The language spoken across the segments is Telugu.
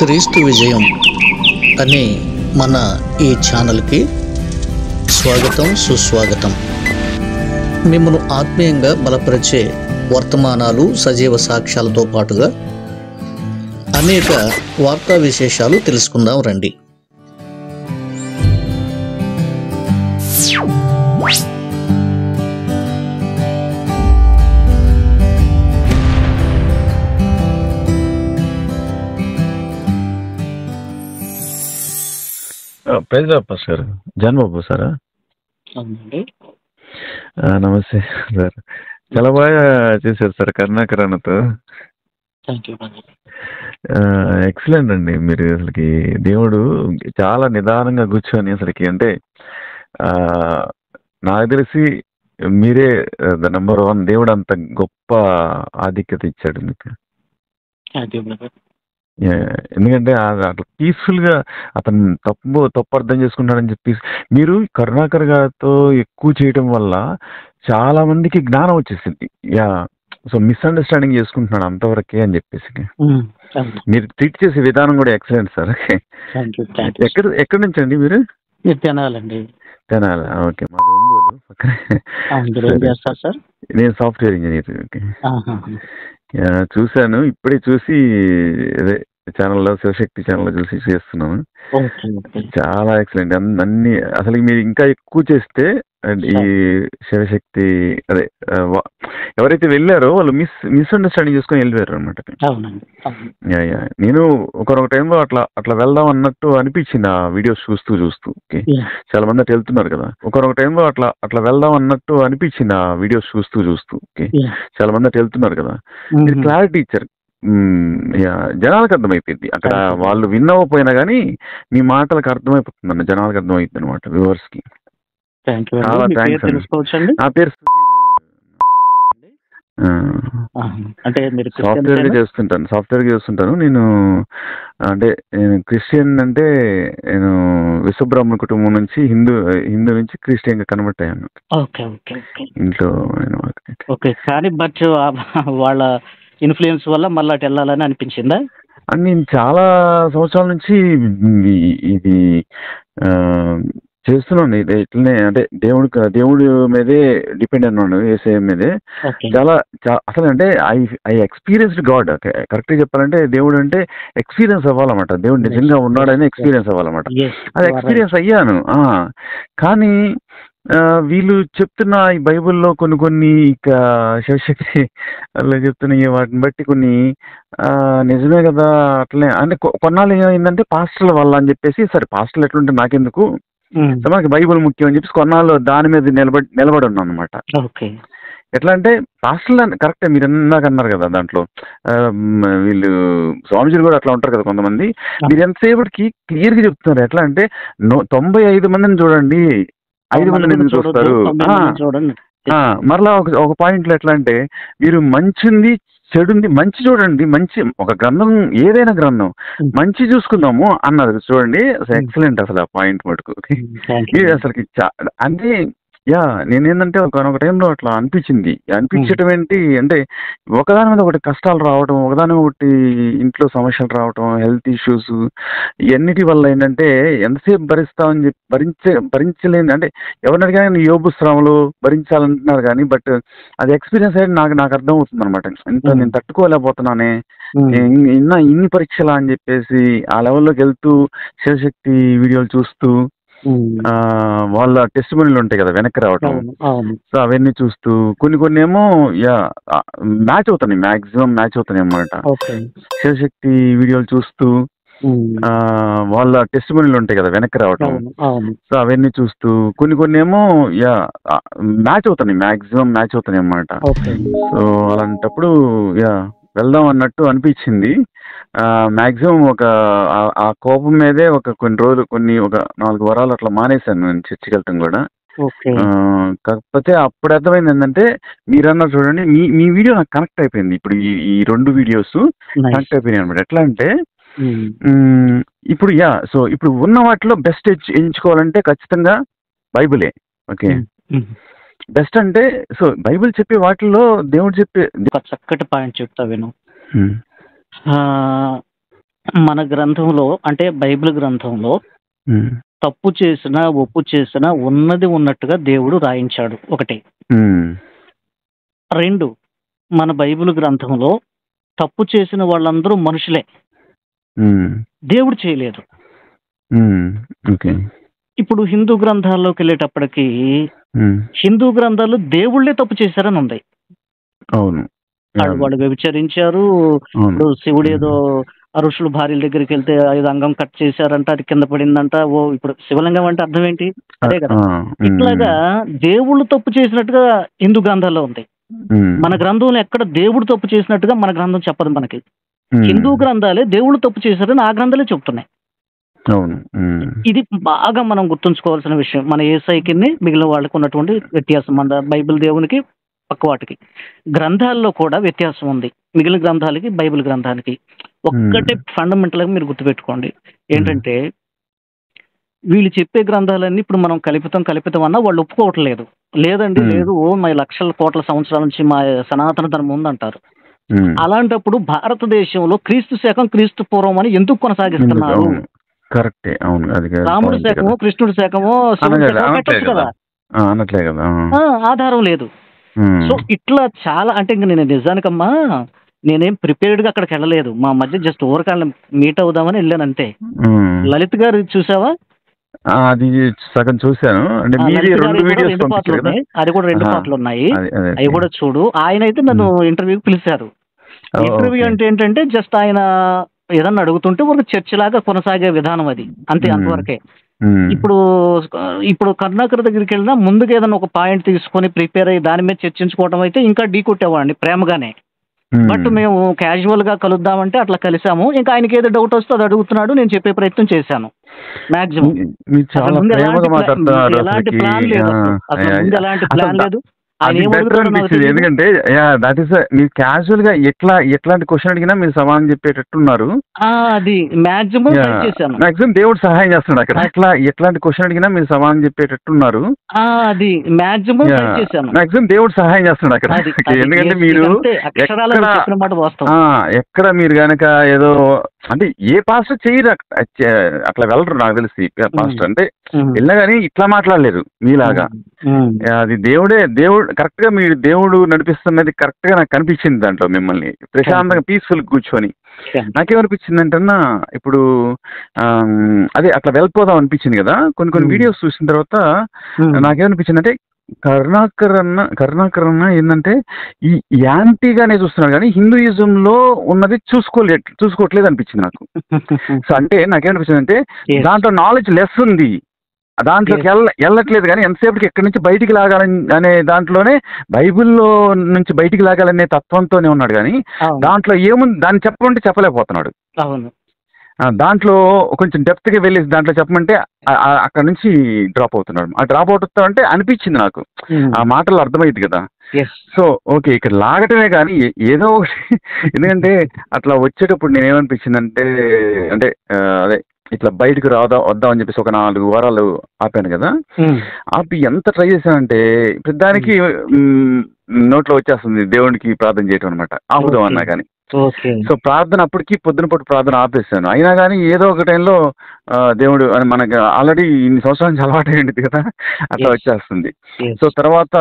క్రీస్తు విజయం అనే మన ఈ ఛానల్కి స్వాగతం, సుస్వాగతం. మిమ్మల్ని ఆత్మీయంగా బలపరిచే వర్తమానాలు, సజీవ సాక్ష్యాలతో పాటుగా అనేక వార్తా విశేషాలు తెలుసుకుందాం రండి. ప్రైజ్ సార్, జాన్ బాబు సారా? అవునండి. నమస్తే సార్. చాలా బాగా చేశారు సార్ కరుణాకర్ అన్నతో. Thank you. ఎక్సలెంట్ అండి. మీరు అసలుకి దేవుడు చాలా నిదానంగా కూర్చొని అసలుకి అంటే నాకు తెలిసి మీరే నెంబర్ 1. దేవుడు అంత గొప్ప ఆధిక్యత ఇచ్చాడు మీకు. ఎందుకంటే అట్లా పీస్ఫుల్గా అతను తప్పు అర్థం చేసుకుంటాడని చెప్పి మీరు కరుణాకర్ గారితో ఎక్కువ చేయడం వల్ల చాలా మందికి జ్ఞానం వచ్చేసింది. సో మిస్అండర్స్టాండింగ్ చేసుకుంటున్నాడు అంతవరకే అని చెప్పేసి. మీరు ట్రీట్ చేసే విధానం కూడా ఎక్సలెంట్ సార్. ఎక్కడి నుంచి అండి మీరు? తెనాలండి. తెనాలి. ఓకే, మాది ఒంగోలు పక్కనే. నేను సాఫ్ట్వేర్ ఇంజనీర్. చూశాను, ఇప్పుడే చూసి అదే ఛానల్లో, శివశక్తి ఛానల్లో చూసి చేస్తున్నాను. చాలా ఎక్సలెంట్. అన్ని అసలు మీరు ఇంకా ఎక్కువ చేస్తే ఈ శివశక్తి అదే ఎవరైతే వెళ్ళారో వాళ్ళు మిస్అండర్స్టాండింగ్ చేసుకొని వెళ్ళిపోయారు అనమాట. నేను ఒకరొక టైంలో అట్లా వెళ్దాం అన్నట్టు అనిపించింది ఆ వీడియోస్ చూస్తూ. ఓకే, చాలా మంది అట్లా వెళ్తున్నారు కదా. ఒకరొక టైంలో అట్లా వెళ్దాం అన్నట్టు అనిపించింది ఆ వీడియోస్ చూస్తూ. ఓకే, చాలా మంది అట్లా వెళ్తున్నారు కదా. మీరు క్లారిటీ ఇచ్చారు, జనాలకు అర్థమైపోయింది. అక్కడ వాళ్ళు విన్నవపోయినా కానీ మీ మాటలకు అర్థమైపోతుంది, జనాలకు అర్థమైపోతుంది అనమాట, వ్యూవర్స్ కి. చాలా థ్యాంక్స్ అండి. నా పేరు అంటే సాఫ్ట్వేర్ చేస్తుంటాను నేను. అంటే నేను క్రిస్టియన్, అంటే నేను విశ్వబ్రాహ్మణ కుటుంబం నుంచి హిందూ నుంచి క్రిస్టియన్ గా కన్వర్ట్ అయ్యాను ఇంట్లో. కానీ బట్ వాళ్ళ ఇన్ఫ్లుయెన్స్ వల్ల మళ్ళీ అటు వెళ్ళాలని అనిపించిందా? నేను చాలా సంవత్సరాల నుంచి ఇది చేస్తున్నాను. ఇట్లనే అంటే దేవుడి మీదే డిపెండ్ అన్నాను, యేసయ్య మీదే. చాలా అసలు అంటే ఐ ఎక్స్పీరియన్స్డ్ గాడ్. కరెక్ట్గా చెప్పాలంటే దేవుడు అంటే ఎక్స్పీరియన్స్ అవ్వాలన్నమాట. దేవుడు నిజంగా ఉన్నాడని ఎక్స్పీరియన్స్ అవ్వాలన్నమాట. అది ఎక్స్పీరియన్స్ అయ్యాను. కానీ వీళ్ళు చెప్తున్న ఈ బైబిల్లో కొన్ని ఇక శివశక్తి అలా చెప్తున్నాయి, వాటిని బట్టి కొన్ని నిజమే కదా అట్లనే అంటే కొన్నాళ్ళు ఏమైందంటే పాస్టర్ల వల్ల అని చెప్పేసి, సరే పాస్టర్లు ఎట్లుంటే నాకెందుకు, మనకి బైబిల్ ముఖ్యం అని చెప్పేసి కొన్నాళ్ళు దాని మీద నిలబడి ఉన్నాను అనమాట. ఎట్లా అంటే పాస్టర్లు కరెక్టే, మీరు ఇందాక అన్నారు కదా, దాంట్లో వీళ్ళు స్వామిజీలు కూడా అట్లా ఉంటారు కదా కొంతమంది. మీరు ఎంతసేపటికి క్లియర్ గా చెప్తున్నారు. ఎట్లా అంటే 95 మందిని చూడండి, 5 మందిని ఎందుకు చూస్తారు. మరలా ఒక పాయింట్లో ఎట్లా అంటే మీరు మంచింది చెడుంది, మంచి చూడండి, మంచి ఒక గ్రంథం, ఏదైనా గ్రంథం మంచి చూసుకుందాము అన్నది చూడండి. అసలు ఎక్సలెంట్ అసలు ఆ పాయింట్ మటుకు. అసలుకి అంటే నేనేంటంటే ఒక టైంలో అట్లా అనిపించటం ఏంటి అంటే ఒకదాని మీద ఒకటి కష్టాలు రావటం, ఒకదాని ఒకటి ఇంట్లో సమస్యలు రావటం, హెల్త్ ఇష్యూస్, ఇవన్నిటి వల్ల ఏంటంటే ఎంతసేపు భరిస్తామని చెప్పి భరించలేని, అంటే ఎవరిని అడిగినా యోబు శ్రమలు భరించాలంటున్నారు కానీ బట్ అది ఎక్స్పీరియన్స్ అయితే నాకు అర్థం అవుతుంది అనమాట. ఇంత నేను తట్టుకోలేకపోతున్నానే, ఇన్ని పరీక్షలా అని చెప్పేసి ఆ లెవెల్లోకి వెళ్తూ శివశక్తి వీడియోలు చూస్తూ వాళ్ళ టెస్టిమనీలు ఉంటాయి కదా వెనక్కి రావటం, సో అవన్నీ చూస్తూ కొన్ని ఏమో మ్యాచ్ అవుతున్నాయి, మాక్సిమం మ్యాచ్ అవుతున్నాయి అన్నమాట. శివశక్తి వీడియోలు చూస్తూ వాళ్ళ టెస్టిమనీలు ఉంటాయి కదా వెనక్కి రావటం, సో అవన్నీ చూస్తూ కొన్ని ఏమో మ్యాచ్ అవుతున్నాయి, మాక్సిమం మ్యాచ్ అవుతున్నాయి అన్నమాట. సో అలాంటప్పుడు వెళ్దాం అన్నట్టు అనిపించింది. మాక్సిమం ఆ కోపం మీదే కొన్ని రోజులు, ఒక 4 వారాలు అట్లా మానేశాను నేను చర్చికి వెళ్ళటం కూడా. కాకపోతే అప్పుడు అర్థమైంది ఏంటంటే మీరన్నా చూడండి, మీ వీడియో నాకు కనెక్ట్ అయిపోయింది. ఇప్పుడు ఈ 2 వీడియోస్ కనెక్ట్ అయిపోయినాయి అనమాట. ఎట్లా అంటే ఇప్పుడు సో ఇప్పుడు ఉన్న వాటిలో బెస్ట్ ఎంచుకోవాలంటే ఖచ్చితంగా బైబిలే. ఓకే, బెస్ట్ అంటే సో బైబిల్ చెప్పే వాటిల్లో దేవుడు చెప్పే ఒక చక్కటి పాయింట్ చెప్తా విను. మన గ్రంథంలో అంటే బైబిల్ గ్రంథంలో ఉమ్, తప్పు చేసినా, ఒప్పు చేసినా ఉన్నది ఉన్నట్టుగా దేవుడు రాయించాడు ఒకటి. ఉమ్, 2 మన బైబిల్ గ్రంథంలో తప్పు చేసిన వాళ్ళందరూ మనుషులే. ఉమ్, దేవుడు చేయలేదు. ఉమ్, ఓకే. ఇప్పుడు హిందూ గ్రంథాల్లోకెళ్ళేటప్పటికి ఉమ్, హిందూ గ్రంథాలు దేవుళ్ళే తప్పు చేశారని ఉంది. అవును. వాళ్ళు వ్యభిచరించారు. అవును. ఇప్పుడు శివుడు ఏదో ఋషులు భార్యల దగ్గరికి వెళ్తే 5 అంగం కట్ చేశారంట, అది కింద పడిందంట. ఇప్పుడు శివలింగం అంటే అర్థం ఏంటి? అదే కదా. ఇట్లాగా దేవుళ్ళు తప్పు చేసినట్టుగా హిందూ గ్రంథాల్లో ఉంది. మన గ్రంథంలో ఎక్కడ దేవుడు తప్పు చేసినట్టుగా మన గ్రంథం చెప్పదు మనకి. హిందూ గ్రంథాలే దేవుళ్ళు తప్పు చేశారని ఆ గ్రంథాలే చెప్తున్నాయి. అవును. ఇది బాగా మనం గుర్తుంచుకోవాల్సిన విషయం. మన యేసయ్యకి మిగిలిన వాళ్ళకి ఉన్నటువంటి వ్యత్యాసం, మన బైబిల్ దేవునికి పక్క వాటికి. గ్రంథాల్లో కూడా వ్యత్యాసం ఉంది, మిగిలిన గ్రంథాలకి బైబిల్ గ్రంథానికి. ఒక్కటే ఫండమెంటల్గా మీరు గుర్తుపెట్టుకోండి, ఏంటంటే వీళ్ళు చెప్పే గ్రంథాలన్నీ ఇప్పుడు మనం కల్పితం అన్నా వాళ్ళు ఒప్పుకోవట్లేదు. లేదండి, లేదు, మా లక్షల కోట్ల సంవత్సరాల నుంచి మా సనాతన ధర్మం ఉందంటారు. అలాంటప్పుడు భారతదేశంలో క్రీస్తు శకం క్రీస్తు పూర్వం అని ఎందుకు కొనసాగిస్తున్నారు? కరెక్టే. అవును. రాముడి శకము, కృష్ణుడి శకము, పెట్టచ్చు కదా. అనట్లే కదా, ఆధారం లేదు. సో ఇట్లా చాలా, అంటే ఇంక నేను నిజానికమ్మా నేనేం ప్రిపేర్డ్గా అక్కడికి వెళ్ళలేదు. మా మధ్య జస్ట్ ఓవర్కాళ్ళని మీట్ అవుదామని వెళ్ళాను అంతే. లలిత్ గారు చూసావా? అది సగం చూశాను. అంటే అది కూడా 2 పాటలు ఉన్నాయి, అవి కూడా చూడు. ఆయన అయితే నన్ను ఇంటర్వ్యూకి పిలిచారు. ఇంటర్వ్యూ అంటే ఏంటంటే జస్ట్ ఆయన ఏదన్నా అడుగుతుంటే ఒక చర్చ లాగా కొనసాగే విధానం అది, అంతే, అంతవరకే. ఇప్పుడు కరుణాకర్ దగ్గరికి వెళ్ళినా ముందుగా ఏదైనా ఒక పాయింట్ తీసుకొని ప్రిపేర్ అయ్యి దాని మీద చర్చించుకోవడం అయితే ఇంకా ఢీ కొట్టేవాడిని ప్రేమగానే. బట్ మేము క్యాజువల్ గా కలుద్దామంటే అట్లా కలిసాము. ఇంకా ఆయనకి ఏదో డౌట్ వస్తే అది అడుగుతున్నాడు, నేను చెప్పే ప్రయత్నం చేశాను మాక్సిమం. ఎలాంటి ప్లాన్ లేదు, అసలు ముందు ఎలాంటి ప్లాన్ లేదు. ఎందుకంటే దట్ ఈస్ మీరు క్యాజువల్ గా ఎట్లాంటి క్వశ్చన్ అడిగినా మీరు సమాధానం చెప్పేటట్టున్నారు. అది మాక్సిమం దేవుడు సహాయం చేస్తున్నాడు అక్కడ. ఎట్లాంటి క్వశ్చన్ అడిగినా మీరు సమాధానం చెప్పేటట్టున్నారు. అది మాక్సిమం దేవుడు సహాయం చేస్తున్నాడు అక్కడ. ఎందుకంటే మీరు ఎక్కడ మీరు గనక ఏదో అంటే ఏ పాస్టర్ చేయరు అట్లా వెళ్ళరు నాకు తెలిసి. పాస్టర్ అంటే వెళ్ళినా కానీ ఇట్లా మాట్లాడలేరు మీలాగా. అది దేవుడు కరెక్ట్ గా మీరు దేవుడు నడిపిస్తున్నది కరెక్ట్ గా నాకు కనిపించింది దాంట్లో. మిమ్మల్ని ప్రశాంతంగా పీస్ఫుల్ కూర్చొని నాకేమనిపించింది అంటన్నా, ఇప్పుడు అదే అట్లా వెళ్ళిపోదాం అనిపించింది కదా. కొన్ని వీడియోస్ చూసిన తర్వాత నాకేమనిపించింది అంటే కరుణాకర్ అన్న ఏంటంటే ఈ యాంటీగానే చూస్తున్నాడు కానీ హిందూయిజంలో ఉన్నది చూసుకోవట్లేదు అనిపించింది నాకు. సో అంటే నాకేమనిపించింది అంటే దాంట్లో నాలెడ్జ్ లెస్ ఉంది, దాంట్లోకి వెళ్ళట్లేదు. కానీ ఎంతసేపటికి ఎక్కడి నుంచి బయటికి లాగాలని అనే దాంట్లోనే, బైబిల్లో నుంచి బయటికి లాగాలనే తత్వంతోనే ఉన్నాడు. కానీ దాంట్లో ఏముంది దాన్ని చెప్పమంటే చెప్పలేకపోతున్నాడు. దాంట్లో కొంచెం డెప్త్గా వెళ్ళి దాంట్లో చెప్పమంటే అక్కడ నుంచి డ్రాప్ అవుతున్నాడు. ఆ డ్రాప్ అవుతా అంటే అనిపించింది నాకు, ఆ మాటలు అర్థమైంది కదా. సో ఓకే, ఇక్కడ లాగటమే కానీ ఏదో ఒకటి. ఎందుకంటే అట్లా వచ్చేటప్పుడు నేనేమనిపించిందంటే అంటే అదే ఇట్లా బయటకు వద్దామని చెప్పేసి ఒక 4 వారాలు ఆపాను కదా. ఆపి ఎంత ట్రై చేశానంటే దానికి నోట్లో వచ్చేస్తుంది దేవునికి ప్రార్థన చేయటం అనమాట, ఆపుదాం అన్నా కానీ. సో ప్రార్థన అప్పటికి పొద్దున పూట ప్రార్థన ఆపేస్తాను. అయినా కానీ ఏదో ఒక టైంలో దేవుడు అని మనకి ఆల్రెడీ ఇన్ని సంవత్సరాల నుంచి అలవాటు అయ్యింది కదా, అట్లా వచ్చేస్తుంది. సో తర్వాత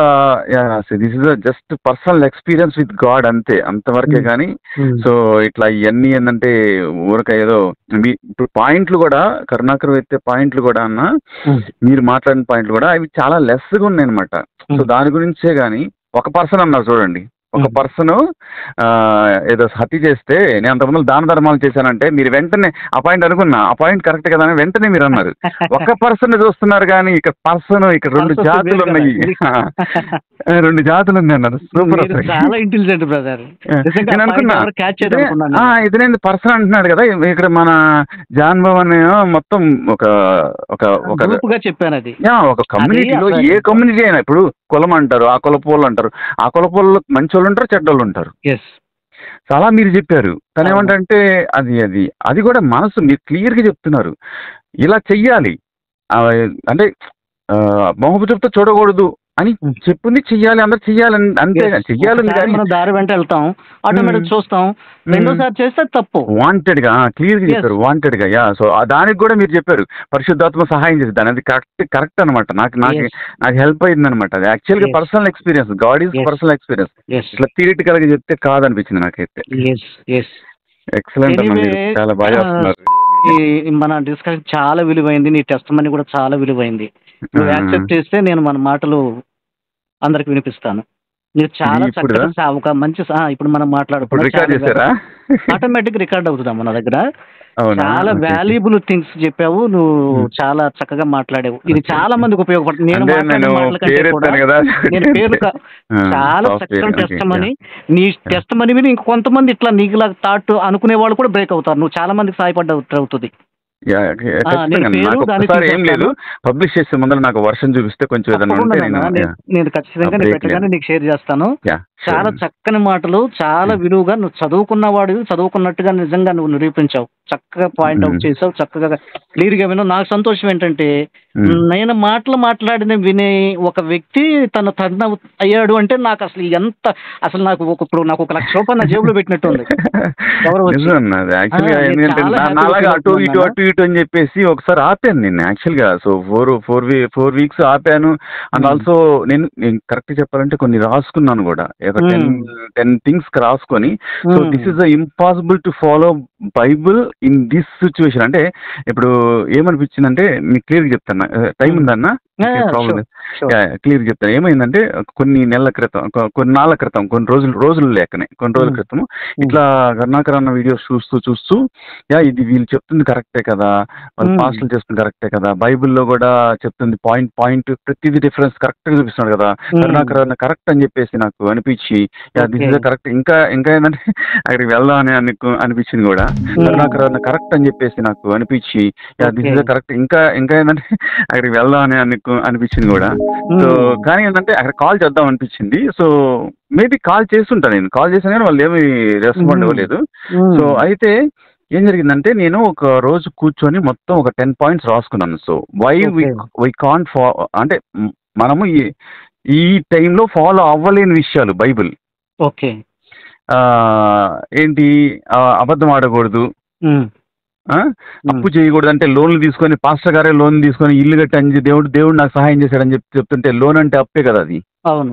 this is just personal experience with God అంతే, అంతవరకే. కానీ సో ఇట్లా ఇవన్నీ ఏంటంటే ఊరక ఏదో ఇప్పుడు పాయింట్లు కూడా కరుణాకర్ ఎత్తే పాయింట్లు కూడా అన్న మీరు మాట్లాడిన పాయింట్లు కూడా అవి చాలా లెస్గా ఉన్నాయి అనమాట. సో దాని గురించే. కానీ ఒక పర్సన్ అన్నారు చూడండి, ఒక పర్సన్ ఏదో హత్య చేస్తే నేను అంతకుముందు దాన ధర్మాలు చేశానంటే మీరు వెంటనే ఆ పాయింట్ అనుకున్నా, ఆ పాయింట్ కరెక్ట్ కదా అని వెంటనే మీరు అన్నారు. ఒక్క పర్సన్ చూస్తున్నారు కానీ ఇక్కడ 2 జాతులు ఉన్నాయి, 2 జాతులు ఉన్నాయి అన్నారు. సూపర్. నేను అనుకున్నా ఇదేంటి పర్సన్ అంటున్నాడు కదా, ఇక్కడ మన జాన్ భవన్ మొత్తం ఒక చెప్పాను. అది ఒక కమ్యూనిటీలో ఏ కమ్యూనిటీ అయినా ఇప్పుడు కులం అంటారు, ఆ కులపోళ్ళు అంటారు, ఆ కులపోళ్ళు మంచి వాళ్ళు ఉంటారు, చెడ్డోళ్ళు ఉంటారు. చాలా మీరు చెప్పారు. కానీ ఏమంటే అది కూడా మనసు మీరు క్లియర్గా చెప్తున్నారు, ఇలా చెయ్యాలి అంటే మొహబుతో చూడకూడదు అని చెప్పింది చెయ్యాలి, అందరు చెయ్యాలని, అంతే చెయ్యాలని. మనం దారి వెంట వెళ్తాం, ఆటోమేటిక్ చూస్తాం, రెండోసారి చేస్తే తప్పు. వాంటెడ్ గా క్లియర్ గా చెప్పారు, వాంటెడ్ గా. యా, సో దానికి కూడా మీరు చెప్పారు పరిశుద్ధాత్మ సహాయం చేసి దాని, అది కరెక్ట్ అనమాట. నాకు హెల్ప్ అయింది అనమాట. అది యాక్చువల్ గా personal experience, God is personal experience. ఇట్లా థియరిటికల్ గా చెప్తే కాదనిపించింది నాకైతే. ఎక్సలెంట్ అన్న, చాలా బాగా చేస్తున్నారు. మన డిస్కషన్ చాలా విలువైంది, నీ టెస్టిమనీ కూడా చాలా విలువైంది. నువ్వు యాక్సెప్ట్ చేస్తే నేను మన మాటలు అందరికి వినిపిస్తాను. మీరు చాలా చక్కగా ఒక మంచి ఇప్పుడు మనం మాట్లాడుకుంటాం, ఆటోమేటిక్ రికార్డ్ అవుతుందా మన దగ్గర. చాలా వాల్యుబుల్ థింగ్స్ చెప్పావు నువ్వు, చాలా చక్కగా మాట్లాడావు. ఇది చాలా మందికి ఉపయోగపడుతుంది. నేను పేర్లు చాలా చక్కని టెస్టిమనీ. నీ టెస్టిమనీ మీద ఇంకొంతమంది ఇట్లా నీకులా థాట్ అనుకునే వాళ్ళు కూడా బ్రేక్ అవుతారు. నువ్వు చాలా మందికి సహాయపడ్డ అవుతుంది. ఏం లేదు, పబ్లిష్ చేసే ముందర నాకు వర్షన్ చూపిస్తే కొంచెం నేను ఖచ్చితంగా పెట్టగానే నీకు షేర్ చేస్తాను. చాలా చక్కని మాటలు, చాలా విలువగా నువ్వు చదువుకున్నవాడు చదువుకున్నట్టుగా నిజంగా నువ్వు నిరూపించావు. చక్కగా పాయింట్ అవుట్ చేసావు, చక్కగా క్లియర్ గా విన్నావు. నాకు సంతోషం ఏంటంటే నేను మాట్లాడిన వినే ఒక వ్యక్తి తను టర్న్ అయ్యాడు అంటే నాకు అసలు ఎంత, అసలు నాకు ఇప్పుడు నాకు 1 లక్ష రూపాయలు నా జేబులో పెట్టినట్టుంది. అటు ఇటు అని చెప్పేసి ఒకసారి ఆపాను నేను యాక్చువల్ గా. సో 4 వీక్స్ ఆపాను. అండ్ ఆల్సో నేను కరెక్ట్ చెప్పాలంటే కొన్ని రాసుకున్నాను కూడా, 10 థింగ్స్ రాసుకొని. So this is impossible to follow Bible in this situation. అంటే ఇప్పుడు ఏమనిపించిందంటే మీకు క్లియర్ చెప్తాను, టైం ఉందన్నా ప్రాబ్లం క్లియర్ చెప్తాను. ఏమైందంటే కొన్ని నెలల క్రితం, కొన్ని నాళ్ళ క్రితం, కొన్ని రోజులు లేకనే కొన్ని రోజుల క్రితం ఇట్లా కరుణాకర్ అన్న వీడియోస్ చూస్తూ ఇది వీళ్ళు చెప్తుంది కరెక్టే కదా, వాళ్ళు పాస్టర్లు చెప్తుంది కరెక్టే కదా, బైబిల్లో కూడా చెప్తుంది పాయింట్ ప్రతిదీ డిఫరెన్స్ కరెక్ట్ గా చూపిస్తున్నాడు కదా, కరుణాకర్ అన్న కరెక్ట్ అని చెప్పేసి నాకు అనిపించి దిస్ ఇస్ కరెక్ట్. ఇంకా ఏంటంటే అక్కడికి వెళ్దాం అని అనిపించింది కూడా. కరుణాకర్ అన్న కరెక్ట్ అని చెప్పేసి నాకు అనిపించి దిస్ ఇస్ కరెక్ట్. ఇంకా ఏంటంటే అక్కడికి వెళ్దాం అని అనిపించింది కూడా. సో కానీ ఏంటంటే అక్కడ కాల్ చేద్దాం అనిపించింది. సో మేబీ కాల్ చేస్తుంటాను, నేను కాల్ చేశాను కానీ వాళ్ళు ఏమి రెస్పాండ్ ఇవ్వలేదు. సో అయితే ఏం జరిగిందంటే నేను ఒక రోజు కూర్చొని మొత్తం ఒక 10 పాయింట్స్ రాసుకున్నాను. సో వై వి కాంట్ అంటే మనము ఈ టైంలో ఫాలో అవ్వలేని విషయాలు బైబిల్. ఓకే, ఏంటి, అబద్ధం ఆడకూడదు, అప్పు చేయకూడదు. అంటే లోన్లు తీసుకొని పాస్టర్ గారే లోన్ తీసుకొని ఇల్లు కట్టని దేవుడు నాకు సహాయం చేశాడని చెప్తుంటే లోన్ అంటే అప్పే కదా అది. అవును.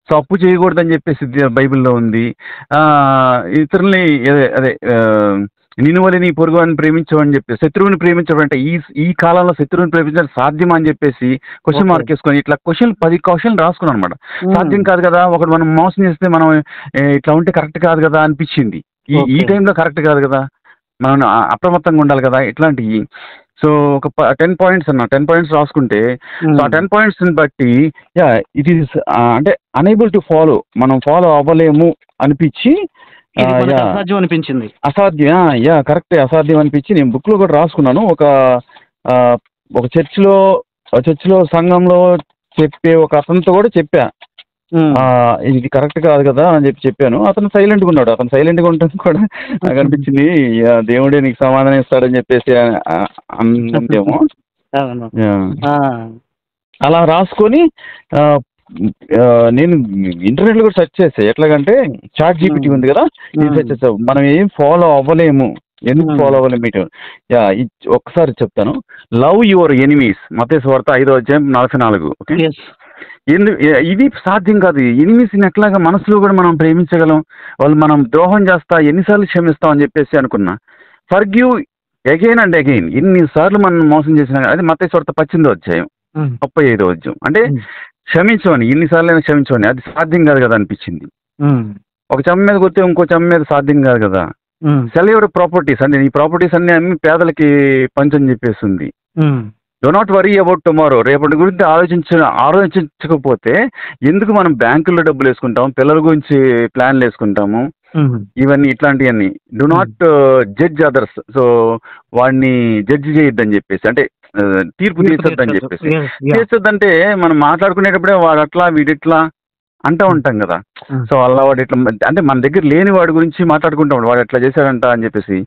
సో అప్పు చేయకూడదు అని చెప్పేసి బైబిల్లో ఉంది. ఇతరుల్ని అదే నిన్నువలె నీ పొరుగు అని ప్రేమించమని చెప్పి, శత్రువుని ప్రేమించడం అంటే ఈ కాలంలో శత్రువుని ప్రేమించడం సాధ్యమా అని చెప్పేసి క్వశ్చన్ మార్క్ వేసుకొని ఇట్లా 10 క్వశ్చన్ రాసుకున్నాను అనమాట. సాధ్యం కాదు కదా, ఒకటి మనం మోసం చేస్తే మనం ఇట్లా ఉంటే కరెక్ట్ కాదు కదా అనిపించింది. ఈ టైంలో కరెక్ట్ కాదు కదా, మనం అప్రమత్తంగా ఉండాలి కదా, ఇట్లాంటివి. సో ఒక 10 పాయింట్స్ అన్న 10 పాయింట్స్ రాసుకుంటే, సో ఆ 10 పాయింట్స్ బట్టి ఇట్ ఈస్ అంటే అనేబుల్ టు ఫాలో, మనం ఫాలో అవ్వలేము అనిపించి, అసాధ్యం అనిపించింది. అసాధ్యం, కరెక్టే, అసాధ్యం అనిపించి నేను బుక్ లో కూడా రాసుకున్నాను. ఒక చర్చిలో సంఘంలో చెప్పే ఒక అతనితో కూడా చెప్పా, ఇది కరెక్ట్ కాదు కదా అని చెప్పాను. అతను సైలెంట్గా ఉన్నాడు. అతను సైలెంట్గా ఉంటుంది కూడా నాకు అనిపించింది దేవుడే నీకు సమాధానం ఇస్తాడని చెప్పేసి అంతేమో. అలా రాసుకొని నేను ఇంటర్నెట్లో కూడా సెర్చ్ చేసా. ఎట్లాగంటే చాట్ జీపీటీ ఉంది కదా, ఇది సెర్చ్ చేసా. మనం ఏం ఫాలో అవ్వలేము, ఎందుకు ఫాలో అవ్వలేము. ఒకసారి చెప్తాను. లవ్ యువర్ ఎనిమీస్, మత్తయి సువార్త 5:44. ఓకే, ఇది సాధ్యం కాదు. ఎనిమీస్ని ఎట్లాగా మనసులో కూడా మనం ప్రేమించగలం, వాళ్ళు మనం ద్రోహం చేస్తా ఎన్నిసార్లు క్షమిస్తాం అని చెప్పేసి అనుకున్నా. ఫర్గివ్ అగైన్ అండ్ అగైన్, ఎన్నిసార్లు మనం మోసం చేసినా. అది మత్తయి సువార్త 18:35. అంటే క్షమించమని, ఎన్నిసార్లు క్షమించమని. అది సాధ్యం కాదు కదా అనిపించింది. ఒక చెమ్మ మీద కొడితే ఇంకో చెమ్మ మీద సాధ్యం కాదు కదా. సెల్ యువర్ ప్రాపర్టీస్, అంటే ఈ ప్రాపర్టీస్ అన్ని అమ్మి పేదలకి పంచని చెప్పేస్తుంది. Do not worry about tomorrow, రేపటి గురించి ఆలోచించకపోతే ఎందుకు మనం బ్యాంకుల్లో డబ్బులు వేసుకుంటాం, పిల్లల గురించి ప్లాన్లు వేసుకుంటాము, ఇవన్నీ ఇట్లాంటివన్నీ. Do not judge others, so వాడిని జడ్జి చేయొద్దని చెప్పేసి, అంటే తీర్పు తీర్చొద్దని చెప్పేసి. తీర్చొద్దంటే మనం మాట్లాడుకునేటప్పుడే వాడు అట్లా వీడిట్లా అంటూ ఉంటాం కదా. సో అలా వాడు ఇట్లా, అంటే మన దగ్గర లేని వాడి గురించి మాట్లాడుకుంటాం, వాడు ఎట్లా చేశాడంట అని చెప్పేసి.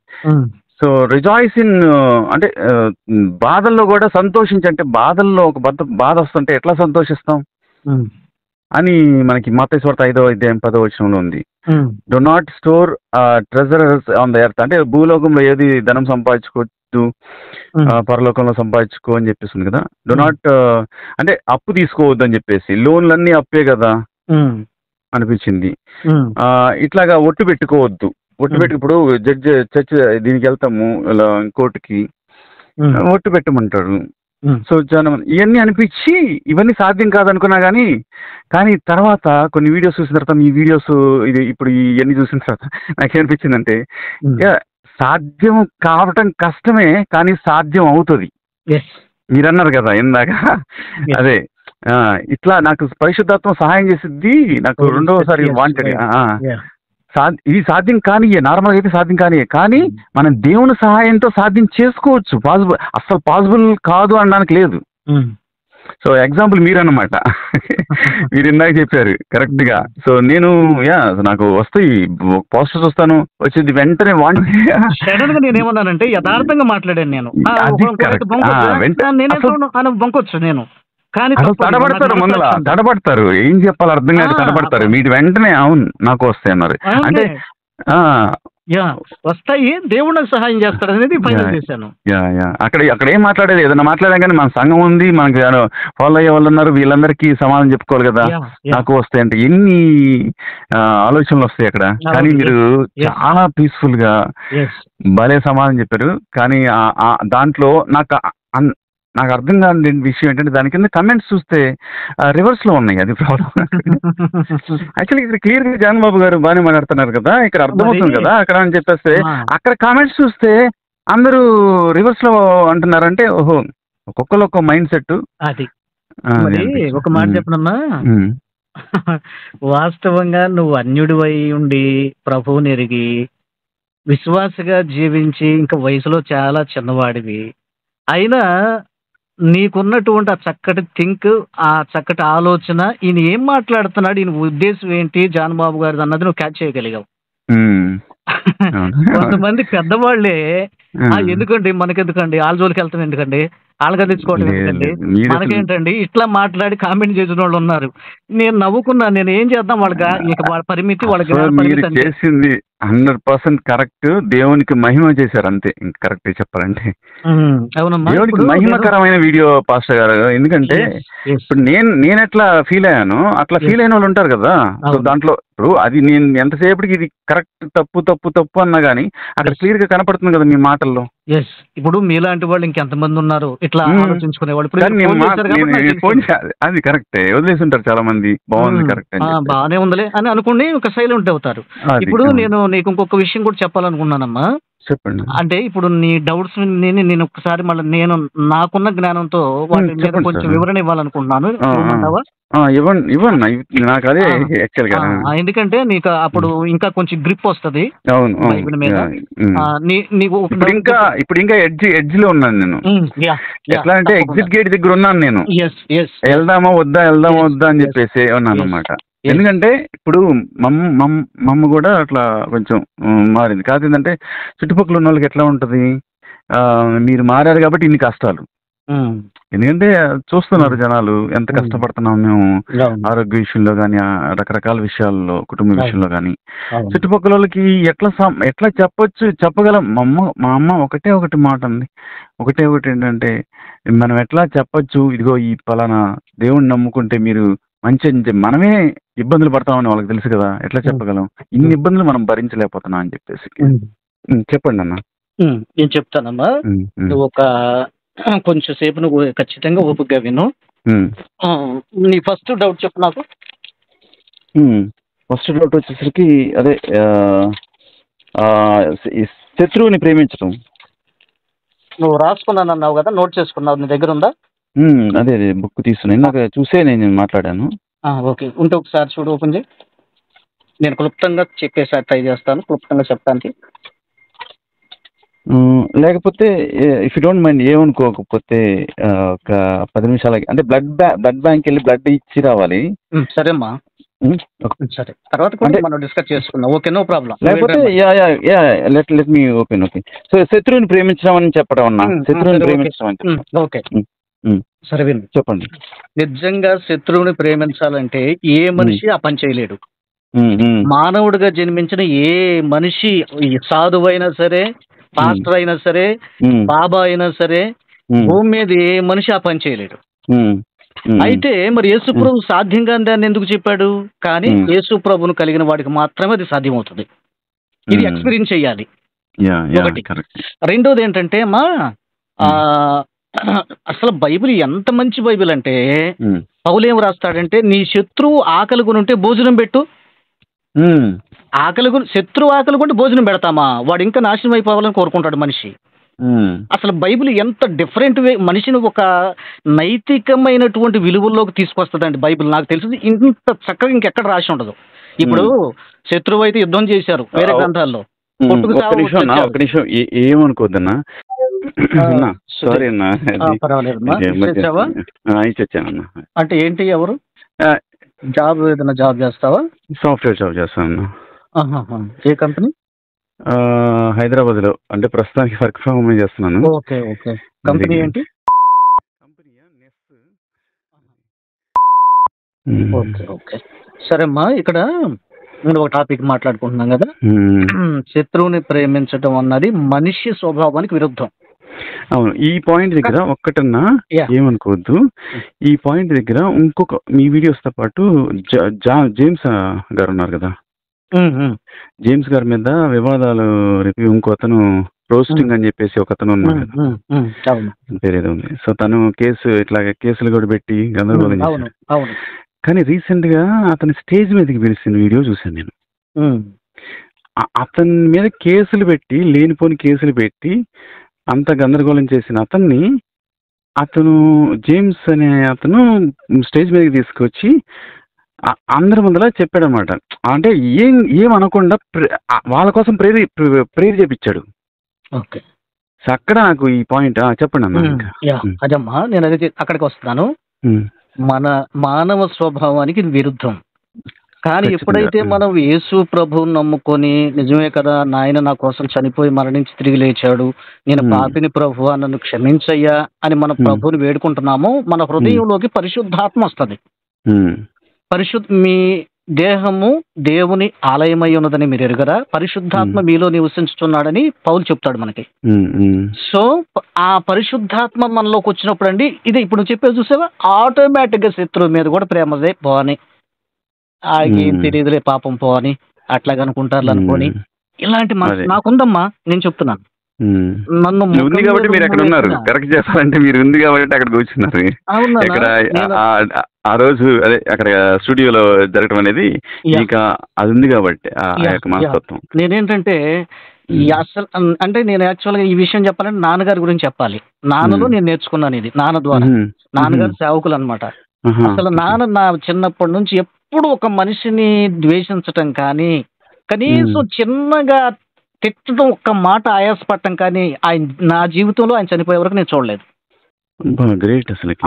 సో రిజాయిస్ ఇన్, అంటే బాధల్లో కూడా సంతోషించి, అంటే బాధల్లో ఒక బాధ వస్తుంటే ఎట్లా సంతోషిస్తాం, అని మనకి మత్తయి సువార్త 5వ అధ్యాయం 10వ వచనంలో ఉంది. Do not store treasurers on the earth, అంటే భూలోకంలో ఏది ధనం సంపాదించుకోవద్దు, పరలోకంలో సంపాదించుకో అని చెప్పేసింది కదా. డో నాట్ అంటే అప్పు తీసుకోవద్దు అని చెప్పేసి, లోన్లన్నీ అప్పే కదా అనిపించింది. ఇట్లాగా ఒట్టు పెట్టుకోవద్దు, ఒట్టు పెట్టి ఇప్పుడు చర్చ్ దీనికి వెళ్తాము ఇలా కోర్టుకి, ఒట్టు పెట్టమంటాడు. సో జనం ఇవన్నీ అనిపించి ఇవన్నీ సాధ్యం కాదనుకున్నా కానీ తర్వాత కొన్ని వీడియోస్ చూసిన తర్వాత, ఈ వీడియోస్ ఇది ఇప్పుడు ఇవన్నీ చూసిన తర్వాత నాకేమనిపించిందంటే, సాధ్యం కావటం కష్టమే కానీ సాధ్యం అవుతుంది. మీరన్నారు కదా ఇందాక, అదే ఇట్లా నాకు పరిశుద్ధాత్మ సహాయం చేసిద్ది. నాకు రెండవసారి వాంటెడ్ ఇది సాధ్యం కానీ, నార్మల్గా అయితే సాధ్యం కానీ మనం దేవుని సహాయంతో సాధ్యం చేసుకోవచ్చు. అసలు పాసిబుల్ కాదు అనడానికి లేదు. సో ఎగ్జాంపుల్ మీరన్నమాట. మీరు ఇందాక చెప్పారు కరెక్ట్ గా. సో నేను నాకు వస్తాయి పోస్టర్స్, వస్తాను వచ్చేది వెంటనే సడన్ గా నేనేమన్నానంటే యథార్థంగా మాట్లాడాను నేను. బొంకొచ్చు నేను, కానీ తడబడతారు, ఏం చెప్పాలి అర్థం కాదు, తడబడతారు. మీరు వెంటనే అవును నాకు వస్తాయి అన్నారు. అంటే వస్తాయి, దేవుడు సహాయం చేస్తాడు అనేది ఫైనల్ చేశాను. అక్కడ ఏం మాట్లాడేది, ఏదైనా మాట్లాడాం కానీ మన సంఘం ఉంది, మనకి ఫాలో అయ్యే వాళ్ళు ఉన్నారు, వీళ్ళందరికీ సమాధానం చెప్పుకోవాలి కదా. నాకు వస్తాయి అంటే ఎన్ని ఆలోచనలు వస్తాయి అక్కడ. కానీ మీరు చాలా పీస్ఫుల్ గా భలే సమాధానం చెప్పారు. కానీ దాంట్లో నాకు అర్థం కాని విషయం ఏంటంటే, దాని కింద కమెంట్స్ చూస్తే రివర్స్ లో ఉన్నాయి. అది ప్రాబ్లం. యాక్చువల్లీ ఇక్కడ క్లియర్ గా జాన్ బాబు గారు బాగానే మాట్లాడుతున్నారు కదా, ఇక్కడ అర్థమవుతుంది కదా అక్కడ అని చెప్పేస్తే, అక్కడ కామెంట్స్ చూస్తే అందరూ రివర్స్ లో అంటున్నారంటే, ఓహో ఒక్కొక్కరు ఒక్కో మైండ్ సెట్. అది ఒక మాట చెప్పనమ్మా, వాస్తవంగా నువ్వు అన్యుడివై ఉండి ప్రభువుని ఎరిగి విశ్వాసగా జీవించి ఇంకా వయసులో చాలా చిన్నవాడివి అయినా నీకున్నటువంటి ఆ చక్కటి ఆ చక్కటి ఆలోచన, ఈయన ఏం మాట్లాడుతున్నాడు, ఈయన ఉద్దేశం ఏంటి జాన్ బాబు గారిది అన్నది నువ్వు క్యాచ్ చేయగలిగావు. కొంతమంది పెద్దవాళ్లే ఎందుకండి మనకెందుకండి, వాళ్ళ జోలికి వెళ్తాం ఎందుకండి, వాళ్ళగా తెచ్చుకోవడం ఎందుకండి, మనకేంటండి, ఇట్లా మాట్లాడి కామెంట్ చేసిన వాళ్ళు ఉన్నారు. నేను నవ్వుకున్నా, నేను ఏం చేద్దాం, వాళ్ళ పరిమితి వాళ్ళకి చేసింది 100% కరెక్ట్. దేవునికి మహిమ చేశారు అంతే, కరెక్ట్ చెప్పాలంటే. దేవునికి మహిమకరమైన వీడియో పాస్టర్ గారు. ఎందుకంటే ఇప్పుడు నేను ఎట్లా ఫీల్ అయ్యాను అట్లా ఫీల్ అయిన వాళ్ళు ఉంటారు కదా. సో దాంట్లో ఇప్పుడు అది నేను ఎంతసేపటికి ఇది కరెక్ట్ తప్పు తప్పు తప్పు అన్నా కానీ అక్కడ క్లియర్ గా కనపడుతుంది కదా మీ మాటల్లో. ఇప్పుడు మీలాంటి వాళ్ళు ఇంకెంతమంది ఉన్నారు ఇట్లా ఆలోచించుకునే వాళ్ళు. అది కరెక్టే, వదిలేసి ఉంటారు చాలా మంది. బాగుంది, కరెక్ట్, బాగానే ఉందిలే అని అనుకుని ఒక సైలెంట్ అవుతారు. ఇప్పుడు నేను నీకు ఇంకొక విషయం కూడా చెప్పాలనుకున్నానమ్మా. చెప్పండి. అంటే ఇప్పుడు నీ డౌట్స్ నేను ఒకసారి మళ్ళీ నేను నాకున్న జ్ఞానంతో వాటి మీద కొంచెం వివరణ ఇవ్వాలనుకుంటున్నాను. ఇవ్వండి నాకు అదే యాక్చువల్గా. ఎందుకంటే నీకు అప్పుడు ఇంకా కొంచెం గ్రిప్ వస్తుంది బైబిల్ మీద. ఇప్పుడు ఇంకా ఎడ్జ్ లో ఉన్నాను నేను. ఎట్లా అంటే ఎగ్జిట్ గేట్ దగ్గర ఉన్నాను నేను. వెళ్దామా వద్దా అని చెప్పేసి ఉన్నాను అనమాట. ఎందుకంటే ఇప్పుడు మమ్మ కూడా అట్లా కొంచెం మారింది. కాదు ఏంటంటే చుట్టుపక్కల ఉన్న వాళ్ళకి ఎట్లా ఉంటుంది, మీరు మారారు కాబట్టి ఇన్ని కష్టాలు. ఎందుకంటే చూస్తున్నారు జనాలు ఎంత కష్టపడుతున్నాం మేము ఆరోగ్య విషయంలో కానీ, రకరకాల విషయాల్లో, కుటుంబ విషయంలో కానీ. చుట్టుపక్కల వాళ్ళకి ఎట్లా చెప్పగలం. మా అమ్మ ఒకటి మాట ఉంది. ఒకటి ఏంటంటే, మనం ఎట్లా చెప్పొచ్చు, ఇదిగో ఈ పలానా దేవుణ్ణి నమ్ముకుంటే మీరు మంచి, మనమే ఇబ్బందులు పడతామని వాళ్ళకి తెలుసు కదా. ఎట్లా చెప్పగలం, ఇన్ని ఇబ్బందులు మనం భరించలేకపోతున్నాం అని చెప్పేసి. చెప్పండి అన్న. నేను చెప్తానమ్మా, నువ్వు కొంచెం సేపు నువ్వు ఖచ్చితంగా ఓపికగా విను. నీ ఫస్ట్ డౌట్ చెప్పు నాకు. ఫస్ట్ డౌట్ వచ్చేసరికి అదే శత్రువుని ప్రేమించడం. నువ్వు రాసుకున్నానన్నావు కదా, నోట్ చేసుకున్నావు, నీ దగ్గర ఉందా? అదే బుక్ తీసుకున్నాను, నాకు చూసే నేను మాట్లాడాను. ఓకే, ఉంటే ఒకసారి చూడు, ఓపెన్ చేయి. నేను క్లుప్తంగా చెప్పేసారి ట్రై చేస్తాను, క్లుప్తంగా చెప్పడానికి. లేకపోతే ఇఫ్ యూ డోంట్ మైండ్, ఏమనుకోకపోతే ఒక 10 నిమిషాలకి, అంటే బ్లడ్ బ్యాంక్ వెళ్ళి బ్లడ్ ఇచ్చి రావాలి. సరేమ్మా, సరే, తర్వాత కూడా మనం డిస్కస్ చేసుకుందాం. Okay, no problem. లేకపోతే లెట్ మీ ఓకే. సో శత్రువుని ప్రేమించడం అని చెప్పడం అన్నా, శత్రువుని ప్రేమించడం అని. ఓకే, సరే విను. చెప్పండి. నిజంగా శత్రువుని ప్రేమించాలంటే ఏ మనిషి ఆ పని చేయలేడు. మానవుడిగా జన్మించిన ఏ మనిషి, ఈ సాధువైనా సరే, పాస్టర్ అయినా సరే, బాబా అయినా సరే, భూమి మీద ఏ మనిషి ఆ పని చేయలేడు. అయితే మరి యేసు ప్రభు సాధ్యం కాని దాన్ని ఎందుకు చెప్పాడు? కానీ యేసు ప్రభును కలిగిన వాడికి మాత్రమే అది సాధ్యమవుతుంది. ఇది ఎక్స్పీరియన్స్ చెయ్యాలి ఒకటి. రెండోది ఏంటంటే అసలు బైబిల్ ఎంత మంచి బైబిల్ అంటే, పౌలేం రాస్తాడంటే, నీ శత్రువు ఆకలి కొని ఉంటే భోజనం పెట్టు. శత్రువు ఆకలి కొంటే భోజనం పెడతామా? వాడు ఇంకా నాశనం అయిపోవాలని కోరుకుంటాడు మనిషి. అసలు బైబిల్ ఎంత డిఫరెంట్ వే మనిషిని ఒక నైతికమైనటువంటి విలువల్లోకి తీసుకొస్తుందండి బైబిల్. నాకు తెలిసింది ఇంత చక్కగా ఇంకెక్కడ రాసి ఉండదు. ఇప్పుడు శత్రువు అయితే యుద్ధం చేశారు వేరే గ్రంథాల్లో. ఏమనుకోద్దన్నా, సారీ అన్నా. అంటే ఏంటి, ఎవరు జాబ్, ఏదైనా జాబ్ చేస్తావా? సాఫ్ట్వేర్ జాబ్ చేస్తాను. ఏ కంపెనీ? హైదరాబాద్ లో. అంటే ప్రస్తుతానికి వర్క్ ఫ్రమ్ హోమ్ చేస్తున్నాను. Okay okay. కంపెనీ ఏంటి? Okay okay. సరే అమ్మా, ఇక్కడ నేను ఒక టాపిక్ మాట్లాడుకుంటున్నాం కదా, శత్రువుని ప్రేమించడం అన్నది మనిషి స్వభావానికి విరుద్ధం. అవును. ఈ పాయింట్ దగ్గర ఒక్కటన్నా ఏమనుకోవద్దు. ఈ పాయింట్ దగ్గర ఇంకొక మీ వీడియోస్ తో పాటు జేమ్స్ గారు ఉన్నారు కదా, జేమ్స్ గారి మీద వివాదాలు రేపు ఇంకో అతను రోస్టింగ్ అని చెప్పేసి ఒక అతను ఉన్నాడు కదా, పేరేదో ఉంది. సో తను ఇట్లాగే కేసులు కూడా పెట్టి గందరగోళం చేశాడు. కానీ రీసెంట్ గా అతని స్టేజ్ మీదకి పిలిచిన వీడియో చూశాను నేను. అతని మీద కేసులు పెట్టి, లేనిపోని కేసులు పెట్టి అంత గందరగోళం చేసిన అతను జేమ్స్ అనే అతను స్టేజ్ మీదకి తీసుకొచ్చి అందరి ముందర చెప్పాడనమాట. అంటే ఏం అనకుండా వాళ్ళ కోసం ప్రేయర్ చేపించాడు. ఓకే. సో అక్కడ నాకు ఈ పాయింట్ చెప్పండి అన్న. అదమ్మా, నేను అదే అక్కడికి వస్తున్నాను. మన మానవ స్వభావానికి విరుద్ధం. కానీ ఎప్పుడైతే మనం యేసు ప్రభువుని నమ్ముకొని, నిజమే కదా నాయన నా కోసం చనిపోయి మరణించి తిరిగి లేచాడు, నేను పాపిని ప్రభువా నన్ను క్షమించయ్యా అని మన ప్రభువుని వేడుకుంటున్నామో, మన హృదయంలోకి పరిశుద్ధాత్మ వస్తుంది. మీ దేహము దేవుని ఆలయమై ఉన్నదని మీరు ఎరుగరా? పరిశుద్ధాత్మ మీలో నివసించుతున్నాడని పౌలు చెప్తాడు మనకి. సో ఆ పరిశుద్ధాత్మ మనలోకి వచ్చినప్పుడు అండి, ఇది ఇప్పుడు నువ్వు చెప్పేది చూసావా, ఆటోమేటిక్ గా శత్రువు మీద కూడా ప్రేమదే పోని, ఏం తెలియదులే పాపం పోని అట్లాగ అనుకుంటారు అనుకోని, ఇలాంటి నాకుందమ్మా. నేను చెప్తున్నాను, నన్ను ఉంది కాబట్టి మీరు అక్కడ ఉన్నారు. కరెక్ట్ చెప్పాలంటే మీరు ఉంది కాబట్టి అక్కడ కూర్చున్నారు. ఇక్కడ ఆ రోజు అదే అక్కడ స్టూడియోలో జరగడం అనేది ఇంకా అది ఉంది కాబట్టి ఆ యొక్క మనస్తత్వం. నేనేంటంటే అసలు అంటే నేను యాక్చువల్గా ఈ విషయం చెప్పాలంటే నాన్నగారి గురించి చెప్పాలి. నాన్నలో నేను నేర్చుకున్నాను ఇది, నాన్న ద్వారా. నాన్నగారు సేవకులు అనమాట. అసలు నాన్న నా చిన్నప్పటి నుంచి ఎప్పుడు ఒక మనిషిని ద్వేషించటం కానీ, కనీసం చిన్నగా తిట్టడం, ఒక్క మాట ఆయాసపడటం కానీ నా జీవితంలో ఆయన చనిపోయే వరకు నేను చూడలేదు.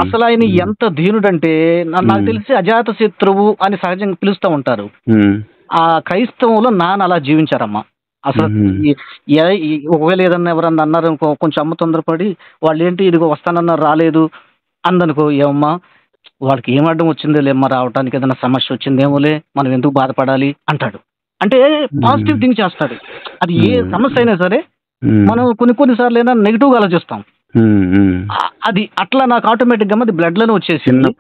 అసలు ఆయన ఎంత ధీనుడంటే, నాకు తెలిసి అజాత శత్రువు అని సహజంగా పిలుస్తూ ఉంటారు. ఆ క్రైస్తవంలో నాన్న అలా జీవించారమ్మా. అసలు ఒకవేళ ఏదన్నా ఎవరన్నా అన్నారు అనుకో, కొంచెం అమ్మ తొందరపడి వాళ్ళు ఏంటి ఇదిగో వస్తానన్నారు రాలేదు అందనుకో, ఏమమ్మా వాళ్ళకి ఏం అడ్డం వచ్చిందో లేమ్మా, రావడానికి ఏదైనా సమస్య వచ్చిందేమోలే, మనం ఎందుకు బాధపడాలి అంటాడు. అంటే పాజిటివ్ థింక్ చేస్తాడు. అది ఏ సమస్య అయినా సరే మనం కొన్నిసార్లు అయినా నెగిటివ్గా ఆలోచిస్తాం. అది అట్లా నాకు ఆటోమేటిక్ గా అది బ్లడ్ లోనే వచ్చేసింది.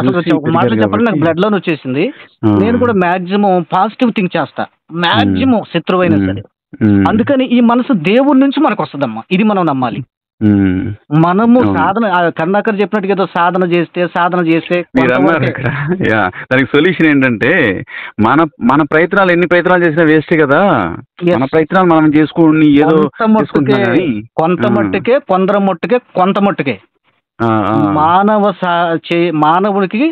అసలు ఒక మాటలు చెప్పండి, నాకు బ్లడ్ లోనే వచ్చేసింది. నేను కూడా మాక్సిమం పాజిటివ్ థింక్ చేస్తా, మాక్సిమం శత్రువు అయినా సరే. అందుకని ఈ మనసు దేవుడి నుంచి మనకు వస్తుందమ్మా, ఇది మనం నమ్మాలి. మనము సాధన, కర్ణాకర్ చెప్పినట్టుగా ఏదో సాధన చేస్తే మీరు అన్నారు ఇక్కడ. దానికి సొల్యూషన్ ఏంటంటే మన ప్రయత్నాలు ఎన్ని ప్రయత్నాలు చేసినా వేస్ట్ కదా. మన ప్రయత్నాలు మనం చేసుకుని ఏదో కొంత మట్టుకే కొంత మట్టుకే మానవుడికి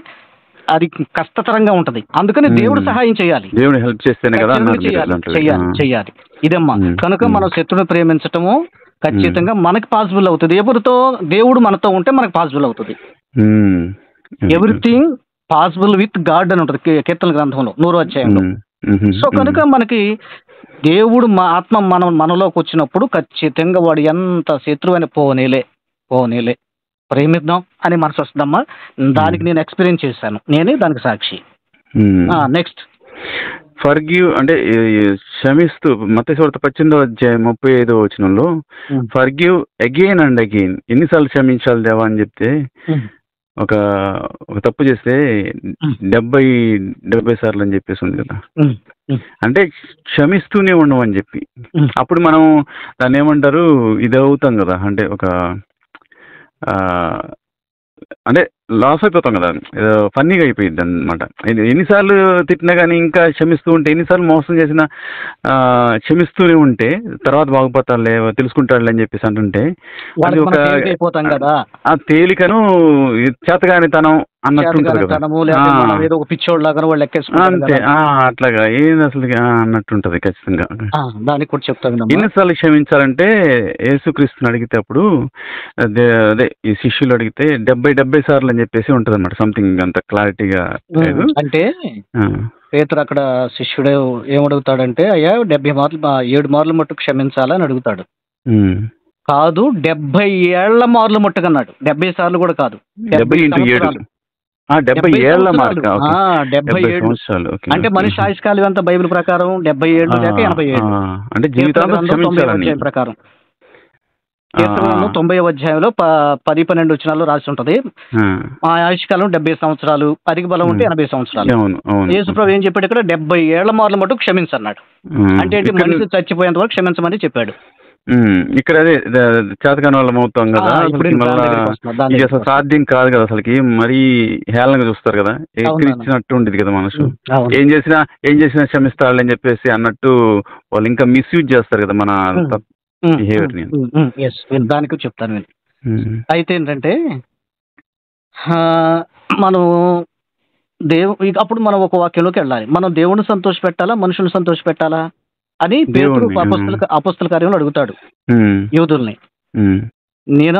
అది కష్టతరంగా ఉంటది. అందుకని దేవుడు సహాయం చేయాలి, దేవుడు హెల్ప్ చేస్తేనే కదా చెయ్యాలి. ఇదమ్మా. కనుక మనం శత్రువుని ప్రేమించటము ఖచ్చితంగా మనకి పాసిబుల్ అవుతుంది. ఎవరితో? దేవుడు మనతో ఉంటే మనకు పాసిబుల్ అవుతుంది. ఎవ్రీథింగ్ పాసిబుల్ విత్ గాడ్ అని ఉంటుంది కీర్తన గ్రంథంలో 100వ అధ్యాయంలో. సో కనుక మనకి దేవుడు ఆత్మ మనలోకి వచ్చినప్పుడు ఖచ్చితంగా వాడు ఎంత శత్రువైన పోనేలే ప్రేమిద్దాం అని మనసు వస్తుందమ్మా. దానికి నేను ఎక్స్పీరియన్స్ చేశాను, నేనే దానికి సాక్షి. నెక్స్ట్ ఫర్గివ్ అంటే క్షమిస్తూ మత్తయి సువార్త 18:35 ఫర్గివ్ అగైన్ అండ్ అగైన్, ఎన్నిసార్లు క్షమించాలి దేవా అని చెప్తే ఒక తప్పు చేస్తే 70 సార్లు అని చెప్పేసి ఉంది కదా. అంటే క్షమిస్తూనే ఉండమని చెప్పి అప్పుడు మనం దాన్ని ఏమంటారు ఇది అవుతాం కదా, అంటే ఒక అంటే లాస్ అయిపోతాం కదా, ఫన్నీగా అయిపోయింది అనమాట. ఎన్నిసార్లు తిట్టినా కానీ ఇంకా క్షమిస్తూ ఉంటే, ఎన్నిసార్లు మోసం చేసినా క్షమిస్తూనే ఉంటే తర్వాత బాగుపడతాడులే తెలుసుకుంటాడులే అని చెప్పేసి అంటుంటే అది ఒక ఆ తేలికను చేతగానితనం అన్నట్టుంటది కదా. అంతే, అట్లాగా ఏది అసలు అన్నట్టుంటది ఖచ్చితంగా. దానికి కూడా చెప్తాను. ఎన్నిసార్లు క్షమించాలంటే యేసుక్రీస్తుని అడిగితే అప్పుడు అదే ఈ శిష్యులు అడిగితే 70 సార్లు అని చెప్పేసి ఉంటది అనమాట. సంథింగ్ అంత క్లారిటీగా లేదు. అంటే పేతురు అక్కడ శిష్యుడు ఏమడుగుతాడంటే, అయ్యా 70 మార్లు 7 మార్లు మట్టుకు క్షమించాలని అడుగుతాడు. కాదు 70 ఏళ్ల మార్లు మట్టుకన్నాడు. 70 సార్లు కూడా కాదు, 70 ఏళ్ల మార్క. 70 ఏళ్ళు అంటే మనిషి ఆయుష్కాలం ఎంత బైబిల్ ప్రకారం? 70 ఏళ్ళు లేక 80 ఏళ్ళు. అంటే జీవితాంతం ప్రకారం 90వ అధ్యాయంలో 10-12 వచనాల్లో రాసి ఉంటది. ఆ ఆయుష్కాలం 70 సంవత్సరాలు, అధిక బలం ఉంటే 80 సంవత్సరాలు. యేసుప్రభు ఏం చెప్పాడు ఇక్కడ? 70 ఏళ్ల మార్లు మటుకు క్షమించన్నాడు. అంటే ఏంటి? మనిషి చచ్చిపోయేంత వరకు క్షమించమని చెప్పాడు. ఇక్కడ అదే చేతకాని వాళ్ళం అవుతాం కదా, ఇది అసలు సాధ్యం కాదు కదా అసలుకి. మరీ హేళనగా చూస్తారు కదా, ఎక్కిరిచ్చినట్టు ఉండేది కదా మనసు. ఏం చేసినా క్షమిస్తాడు అని చెప్పేసి అన్నట్టు వాళ్ళు ఇంకా మిస్యూజ్ చేస్తారు కదా మన బిహేవియర్ ని. దానికి చెప్తాను నేను. అయితే ఏంటంటే మనం అప్పుడు మనం ఒక వాక్యంలోకి వెళ్ళాలి. మనం దేవుడిని సంతోష పెట్టాలా, మనుషుల్ని సంతోష పెట్టాలా అని పేతురు అపొస్తల కార్యంలో అడుగుతాడు యూదుల్ని.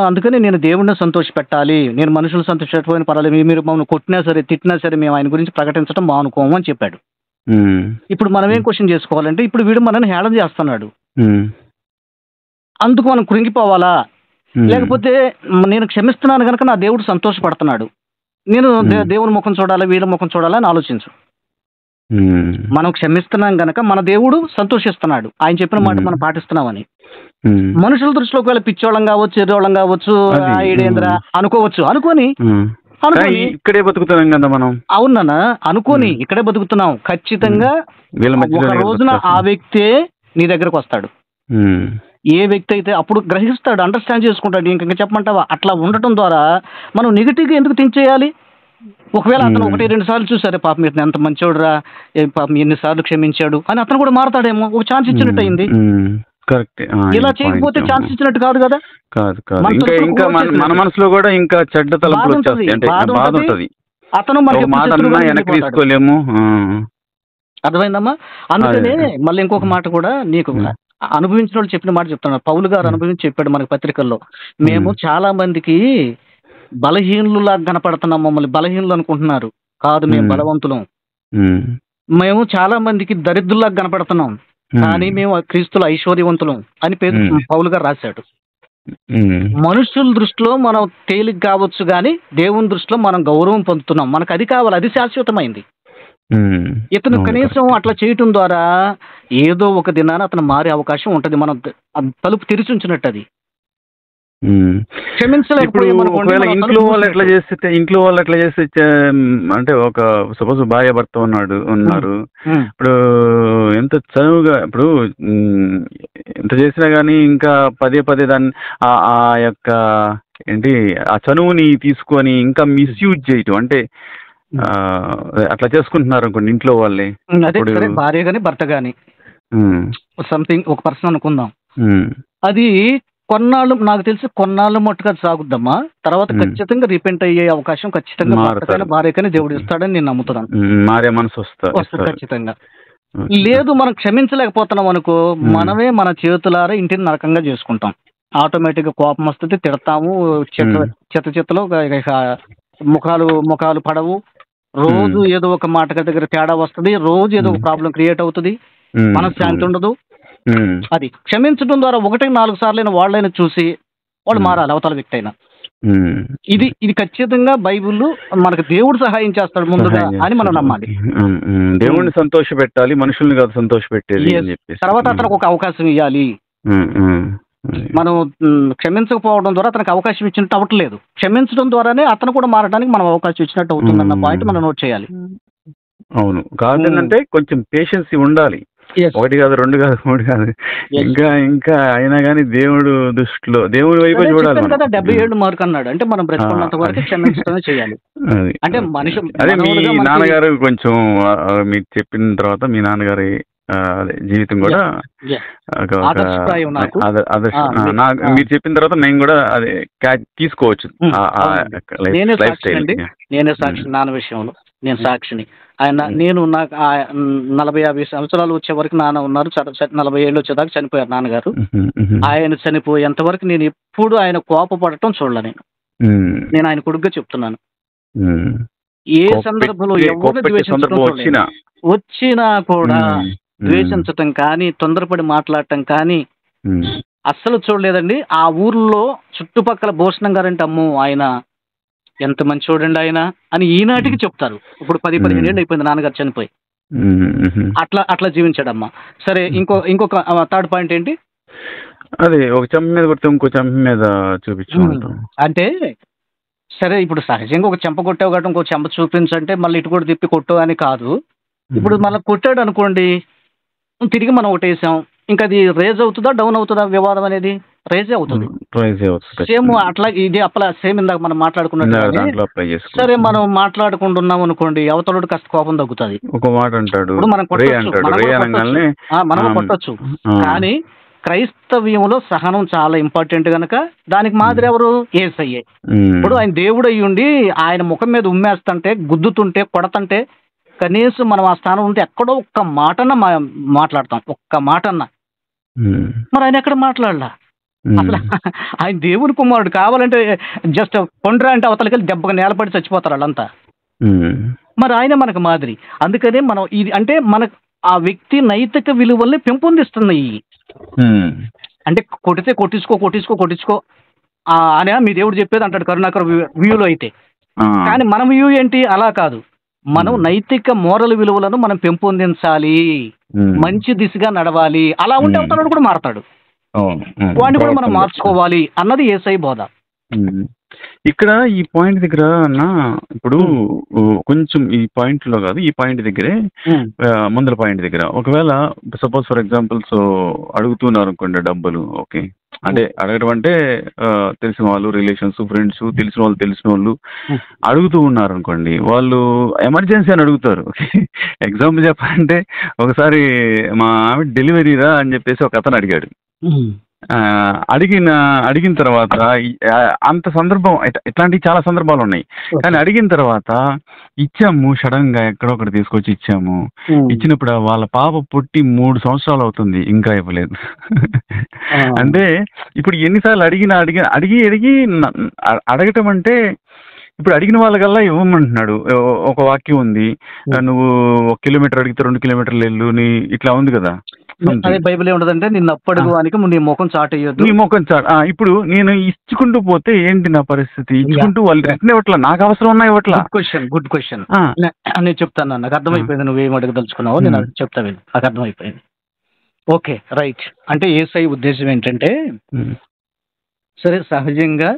అందుకని నేను దేవుడిని సంతోష పెట్టాలి, నేను మనుషులు సంతోష పెట్టకపోయినా పర్వాలేదు, మీరు మమ్మల్ని కొట్టినా సరే తిట్టినా సరే మేము ఆయన గురించి ప్రకటించడం మానుకోము అని చెప్పాడు. ఇప్పుడు మనం ఏం క్వశ్చన్ చేసుకోవాలంటే, ఇప్పుడు వీడు మనల్ని హేళన చేస్తున్నాడు, అందుకు మనం కృంగిపోవాలా? లేకపోతే నేను క్షమిస్తున్నాను కనుక నా దేవుడు సంతోషపడుతున్నాడు, నేను దేవుని ముఖం చూడాలా వీళ్ళ ముఖం చూడాలా అని ఆలోచించు. మనం క్షమిస్తున్నాం గనక మన దేవుడు సంతోషిస్తున్నాడు, ఆయన చెప్పిన మాట మనం పాటిస్తున్నామని. మనుషుల దృష్టిలో ఒకవేళ పిచ్చోళ్ళం కావచ్చు, ఎర్రోళ్ళం కావచ్చు, ఐడేంద్ర అనుకోవచ్చు. అనుకోని ఇక్కడే బతుకుతున్నాం కదా మనం. అవునన్నా, అనుకోని ఇక్కడే బతుకుతున్నాం. ఖచ్చితంగా ఒక రోజున ఆ వ్యక్తే నీ దగ్గరకు వస్తాడు. ఏ వ్యక్తి అయితే అప్పుడు గ్రహిస్తాడు, అండర్స్టాండ్ చేసుకుంటాడు. ఇంకా చెప్పమంటావా? అట్లా ఉండటం ద్వారా మనం నెగిటివ్గా ఎందుకు థింక్ చేయాలి? ఒకవేళ అతను 1-2 సార్లు చూసారే, పాపం ఇతను ఎంత మంచోడురా, పాపం ఎన్నిసార్లు క్షమించాడు అని అతను కూడా మారతాడేమో. ఒక ఛాన్స్ ఇచ్చినట్టు అయింది. ఇలా చేయకపోతే ఛాన్స్ ఇచ్చినట్టు కాదు కదా. ఇంకా మన మనసులో కూడా ఇంకా చెడ్డ తలంపులు వచ్చేస్తాయి, అంటే బాధ ఉంటది. అతను తీసుకోలేము. అర్థమైందమ్మా? అందుకనే మళ్ళీ ఇంకొక మాట కూడా నీకు అనుభవించిన వాళ్ళు చెప్పిన మాట చెప్తున్నారు. పౌలు గారు అనుభవించి చెప్పాడు మనకి పత్రికల్లో. మేము చాలా మందికి బలహీనులా కనపడుతున్నాం, మమ్మల్ని బలహీనులు అనుకుంటున్నారు. కాదు, మేము బలవంతులం. మేము చాలా మందికి దరిద్రులా కనపడుతున్నాం, కానీ మేము క్రీస్తుల ఐశ్వర్యవంతులం అని పౌలు గారు రాశాడు. మనుషుల దృష్టిలో మనం తేలిక కావచ్చు, కానీ దేవుని దృష్టిలో మనం గౌరవం పొందుతున్నాం. మనకు అది కావాలి, అది శాశ్వతమైంది. ఇతను కనీసం అట్లా చేయటం ద్వారా ఏదో ఒక దినాన అతను మారే అవకాశం ఉంటది. మనం తలుపు తెరిచి ఉంచినట్టు అది. ఇంట్లో వాళ్ళు ఎట్లా చేస్తే అంటే ఒక సపోజ్ భార్య భర్త ఉన్నారు, ఇప్పుడు ఎంత చనువుగా ఇప్పుడు ఎంత చేసినా గానీ ఇంకా పదే దాన్ని ఆ యొక్క ఏంటి ఆ చనువుని తీసుకొని ఇంకా మిస్యూజ్ చేయటం, అంటే అట్లా చేసుకుంటున్నారు అనుకోండి ఇంట్లో వాళ్ళే. భార్య గాని భర్త గాని సంథింగ్ ఒక పర్సన్ అనుకుందాం, అది కొన్నాళ్ళు నాకు తెలిసి కొన్నాళ్ళు మట్టుగా సాగుద్దమ్మా. తర్వాత ఖచ్చితంగా రిపెంట్ అయ్యే అవకాశం ఖచ్చితంగా భార్యకని దేవుడు ఇస్తాడని నేను నమ్ముతున్నాను. ఖచ్చితంగా. లేదు మనం క్షమించలేకపోతున్నాం అనుకో, మనమే మన చేతులారా ఇంటిని నరకంగా చేసుకుంటాం. ఆటోమేటిక్ గా కోపం వస్తుంది, తిడతాము, చెత్తలో ముఖాలు పడవు. రోజు ఏదో ఒక మాట దగ్గర తేడా వస్తుంది, రోజు ఏదో ఒక ప్రాబ్లం క్రియేట్ అవుతుంది, మనశ్శాంతి ఉండదు. అది క్షమించడం ద్వారా 1-4 సార్లైనా వాళ్ళైనా చూసి వాళ్ళు మారాలి, అవతల వ్యక్తి అయినా. ఉమ్. ఇది ఖచ్చితంగా బైబిల్ మనకు దేవుడు సహాయం చేస్తాడు ముందుగా సహాయం అని మనం చేస్తాడు. నమ్మాలి. దేవుణ్ణి సంతోష పెట్టాలి, మనుషుల్ని కాదు సంతోష పెట్టేది Yes. అని చెప్పేసి. తర్వాత అతనికి ఒక అవకాశం ఇవ్వాలి. మనం క్షమించకపోవడం ద్వారా అతనికి అవకాశం ఇచ్చినట్టు అవ్వట్లేదు. క్షమించడం ద్వారానే అతను కూడా మారడానికి మనం అవకాశం ఇచ్చినట్టు అవుతుందన్న పాయింట్ మనం నోట్ చేయాలి. అవును, కాదంటే కొంచెం పేషెన్సీ ఉండాలి. Yes. 1 కాదు 2 కాదు 3 కాదు, Yes. ఇంకా అయినా కానీ దేవుడు దృష్టిలో దేవుడి వైపు అదే చూడాలి చెప్పాను మనం. కదా 77 మార్క్ అన్నాడు. అంటే మనం బ్రతికున్నంత వరకు క్షమించడమే చేయాలి. అది. అంటే మనిషి అదే మీ మానవుడిగా మనకి- నాన్నగారు కొంచెం మీకు చెప్పిన తర్వాత మీ నాన్నగారి అదే జీవితం కూడా Yeah. ఒక ఆదర్శప్రాయం నాకు. మీరు చెప్పిన తర్వాత మేము కూడా అదే తీసుకోవచ్చు. నేనే లైఫ్ సాక్షి అండి. స్టైల్. నేనే సాక్షి నాన్న విషయంలో. నేను సాక్షిని. ఆయన నేను నాకు 40-50 సంవత్సరాలు వచ్చే వరకు నాన్న ఉన్నారు. 40 ఏళ్ళు వచ్చేదాకా చనిపోయారు నాన్నగారు. ఆయన చనిపోయేంత వరకు నేను ఎప్పుడు ఆయన కోపపడటం చూడలే. నేను ఆయన కొడుకుగా చెప్తున్నాను. ఏ సందర్భంలో ఎవరు ద్వేషించడం చూడలేదు. వచ్చినా కూడా ద్వేషించటం కానీ తొందరపడి మాట్లాడటం కానీ అస్సలు చూడలేదండి. ఆ ఊర్లో చుట్టుపక్కల భూషణం గారంటే అమ్మో ఆయన ఎంత మంచి చూడండి ఆయన అని ఈనాటికి చెప్తారు. ఇప్పుడు 10-15 ఏళ్ళు అయిపోయింది నాన్నగారు చనిపోయి. అట్లా జీవించాడమ్మా. సరే, ఇంకొక థర్డ్ పాయింట్ ఏంటి? అదే ఒక చెంప మీద కొడితే ఇంకో చెంప మీద చూపించు అంటే సరే, ఇప్పుడు సహజంగా ఒక చెంప కొట్టావు కాబట్టి ఇంకో చెంప చూపించంటే మళ్ళీ ఇటు కూడా తిప్పి కొట్టు అని కాదు. ఇప్పుడు మళ్ళీ కొట్టాడు అనుకోండి, తిరిగి మనం ఒకటేసాం, ఇంకా అది రేజ్ అవుతుందా డౌన్ అవుతుందా? వివాదం అనేది రేజే అవుతుంది. సేమ్ అట్లా ఇది సేమ్ ఇందాక మనం మాట్లాడుకున్నట్టు. సరే, మనం మాట్లాడుకుంటున్నాం అనుకోండి, అవతలుడు కాస్త కోపం తగ్గుతుంది. ఒక మాట అంటాడు, ఇప్పుడు మనం కొట్టొచ్చు. కానీ క్రైస్తవ్యంలో సహనం చాలా ఇంపార్టెంట్ గనక దానికి మాదిరి ఎవరు? యేసయ్యే. ఇప్పుడు ఆయన దేవుడు అయ్యుండి ఆయన ముఖం మీద ఉమ్మేస్తుంటే, గుద్దుతుంటే, కొడతంటే కనీసం మనం ఆ స్థానం ఉంటే ఎక్కడో ఒక్క మాటన్నా మాట్లాడతాం. ఒక్క మాటన్నా. మరి ఆయన ఎక్కడ మాట్లాడలా? అసలు ఆయన దేవుని కుమారుడు. కావాలంటే జస్ట్ కొండ్రా అంటే అవతలకెళ్ళి దెబ్బగా నేలపడి చచ్చిపోతారు వాళ్ళంతా. మరి ఆయన మనకు మాదిరి. అందుకనే మనం ఇది అంటే మనకు ఆ వ్యక్తి నైతిక విలువల్ని పెంపొందిస్తున్నాయి. అంటే కొట్టితే కొట్టించుకో అనే మీ దేవుడు చెప్పేది అంటాడు కరుణాకర్ వ్యూలో అయితే. కానీ మన వ్యూ ఏంటి? అలా కాదు. మనం నైతిక మోరల్ విలువలను మనం పెంపొందించాలి, మంచి దిశగా నడవాలి. అలా ఉంటే అవతల కూడా మారతాడు, వాడిని కూడా మనం మార్చుకోవాలి అన్నది యేసయ్య బోధ. ఇక్కడ ఈ పాయింట్ దగ్గర అన్న, ఇప్పుడు కొంచెం ఈ పాయింట్ లో కాదు, ఈ పాయింట్ దగ్గరే ముందల పాయింట్ దగ్గర ఒకవేళ సపోజ్ ఫర్ ఎగ్జాంపుల్ అడుగుతున్నారు అనుకోండి డబ్బులు. ఓకే, అంటే అడగడం అంటే తెలిసిన వాళ్ళు, రిలేషన్స్, ఫ్రెండ్స్, తెలిసిన వాళ్ళు అడుగుతూ ఉన్నారు అనుకోండి. వాళ్ళు ఎమర్జెన్సీ అని అడుగుతారు. ఎగ్జాంపుల్ చెప్పాలంటే ఒకసారి మా ఆవిడ డెలివరీరా అని చెప్పేసి ఒక అతను అడిగాడు. అడిగిన తర్వాత అంత సందర్భం, ఇట్లాంటి చాలా సందర్భాలు ఉన్నాయి. కానీ అడిగిన తర్వాత ఇచ్చాము, సడన్ గా ఎక్కడొక్కడ తీసుకొచ్చి ఇచ్చాము. ఇచ్చినప్పుడు వాళ్ళ పాప పుట్టి 3 సంవత్సరాలు అవుతుంది, ఇంకా ఇవ్వలేదు. అంటే ఇప్పుడు ఎన్నిసార్లు అడిగి అడగటం అంటే, ఇప్పుడు అడిగిన వాళ్ళకల్లా ఇవ్వమంటున్నాడు. ఒక వాక్యం ఉంది, నువ్వు 1 కిలోమీటర్ అడిగితే 2 కిలోమీటర్లు వెళ్ళు, ఇట్లా ఉంది కదా. అదే బైబిల్ ఏముంటదంటే, నిన్ను అప్పడుగువానికి నీ ముఖం చాటేయొద్దు. నీ ముఖం ఇప్పుడు నేను ఇచ్చుకుంటూ పోతే ఏంటి నా పరిస్థితి? ఇచ్చుకుంటూ వాళ్ళు రిటర్న్ ఇవ్వట్లా, నాకు అవసరం ఉన్నా ఇవ్వట్లా. Good question. నేను చెప్తాను, నాకు అర్థమైపోయింది నువ్వేం అడగదలుచుకున్నావు. నేను చెప్తా విను, నాకు అర్థమైపోయింది. Okay, right. అంటే యేసయ్య ఉద్దేశం ఏంటంటే, సరే సహజంగా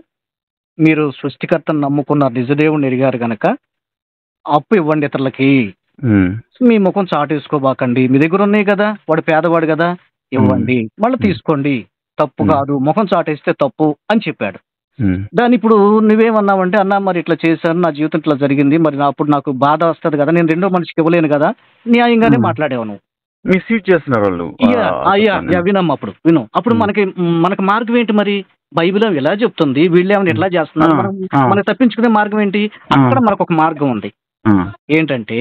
మీరు సృష్టికర్తను నమ్ముకున్న నిజదేవుని ఎరిగారు గనక అప్పు ఇవ్వండి ఇతరులకి. మీ ముఖం చాటేసుకోబాకండి, మీ దగ్గర ఉన్నాయి కదా, వాడు పేదవాడు కదా, ఇవ్వండి, మళ్ళీ తీసుకోండి, తప్పు కాదు, ముఖం చాటేస్తే తప్పు అని చెప్పాడు. దాన్ని ఇప్పుడు నువ్వేమన్నావంటే, అన్నా మరి ఇట్లా చేశాను, నా జీవితం ఇట్లా జరిగింది, మరి అప్పుడు నాకు బాధ వస్తుంది కదా, నేను రెండో మనిషికి ఇవ్వలేను కదా. న్యాయంగానే మాట్లాడేవు నువ్వు. మిస్యూజ్ చేస్తున్నారు వాళ్ళు. వినమ్మా, అప్పుడు మనకి మార్గం ఏంటి? మరి బైబిల్ ఎలా చెప్తుంది, వీళ్ళు ఏమైనా ఎట్లా చేస్తున్నారు, మనకు తప్పించుకునే మార్గం ఏంటి? అక్కడ మనకు ఒక మార్గం ఉంది. ఏంటంటే,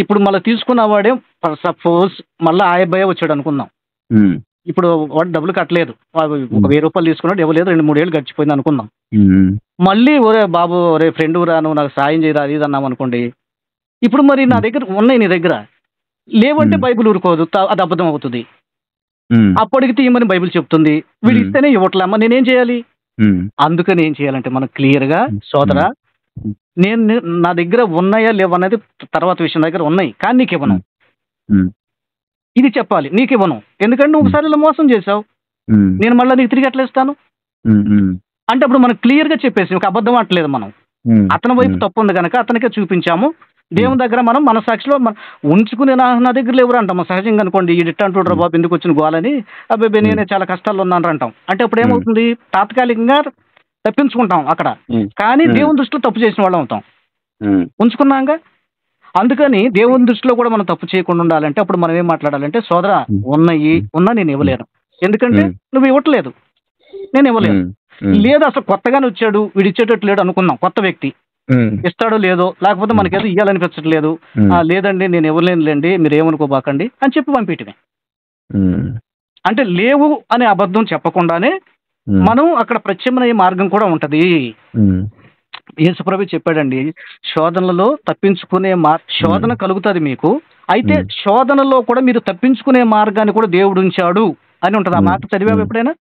ఇప్పుడు మళ్ళీ తీసుకున్న వాడే సపోజ్ మళ్ళీ ఆయబ్బాయే వచ్చాడు అనుకుందాం. ఇప్పుడు వాడు డబ్బులు కట్టలేదు, 1000 రూపాయలు తీసుకున్నాడు, ఇవ్వలేదు, 2-3 ఏళ్ళు గడిచిపోయింది అనుకుందాం. మళ్ళీ ఒరే బాబు, ఒరే ఫ్రెండ్ రా, నువ్వు నాకు సాయం చేయరా అది ఇది అన్నాం అనుకోండి. ఇప్పుడు మరి నా దగ్గర ఉన్నాయి, నీ దగ్గర లేవంటే బైబిల్ ఊరుకోదు, అది అబద్ధం అవుతుంది. అప్పటికి తీయమని బైబిల్ చెప్తుంది, వీడు ఇస్తేనే ఇవ్వట్లేమ్మా, నేనేం చేయాలి? అందుకని ఏం చేయాలంటే మనం క్లియర్గా సోదరా, నా దగ్గర ఉన్నాయా లేవన్నది తర్వాత విషయం, దగ్గర ఉన్నాయి కానీ నీకు ఇవ్వను, ఇది చెప్పాలి. నీకు ఇవ్వను ఎందుకంటే నువ్వు ఒకసారి ఇలా మోసం చేసావు, నేను మళ్ళీ నీకు తిరిగి ఎట్లా ఇస్తాను అంటే అప్పుడు మనం క్లియర్గా చెప్పేసి ఒక అబద్ధం అంటలేదు మనం. అతని వైపు తప్పు ఉంది కనుక అతనికే చూపించాము. దేవుని దగ్గర మనం మనసాక్షిలో ఉంచుకుని నా దగ్గర లేవురు అంటాం సహజంగా అనుకోండి. ఈ డిట్ అంటుండ్రు బాబు ఎందుకు వచ్చిన గోలని, అబ్బాయి నేనే చాలా కష్టాల్లో ఉన్నాను అంటాం. అంటే అప్పుడు ఏమవుతుంది, తాత్కాలికంగా తప్పించుకుంటాం అక్కడ, కానీ దేవుని దృష్టిలో తప్పు చేసిన వాళ్ళం అవుతాం. ఉంచుకున్నాగా. అందుకని దేవుని దృష్టిలో కూడా మనం తప్పు చేయకుండా ఉండాలంటే అప్పుడు మనం ఏం మాట్లాడాలంటే, సోదరా ఉన్నా నేను ఇవ్వలేను, ఎందుకంటే నువ్వు ఇవ్వట్లేదు, నేను ఇవ్వలేను. లేదు అసలు కొత్తగానే వచ్చాడు వీడు ఇచ్చేటట్టు లేడు అనుకున్నాం, కొత్త వ్యక్తి ఇస్తాడో లేదో, లేకపోతే మనకేదో ఇవ్వాలనిపించట్లేదు, లేదండి నేను ఇవ్వలేనులేండి మీరు ఏమనుకోబాకండి అని చెప్పి పంపించమే. అంటే లేవు అనే అబద్ధం చెప్పకుండానే మనం అక్కడ ప్రత్యామ్నాయ మార్గం కూడా ఉంటది. యేసుప్రభు చెప్పాడండి, శోధనలలో తప్పించుకునే శోధన కలుగుతుంది మీకు, అయితే శోధనలో కూడా మీరు తప్పించుకునే మార్గాన్ని కూడా దేవుడు ఉంచాడు అని ఉంటది. ఆ మాట చదివావు ఎప్పుడైనా?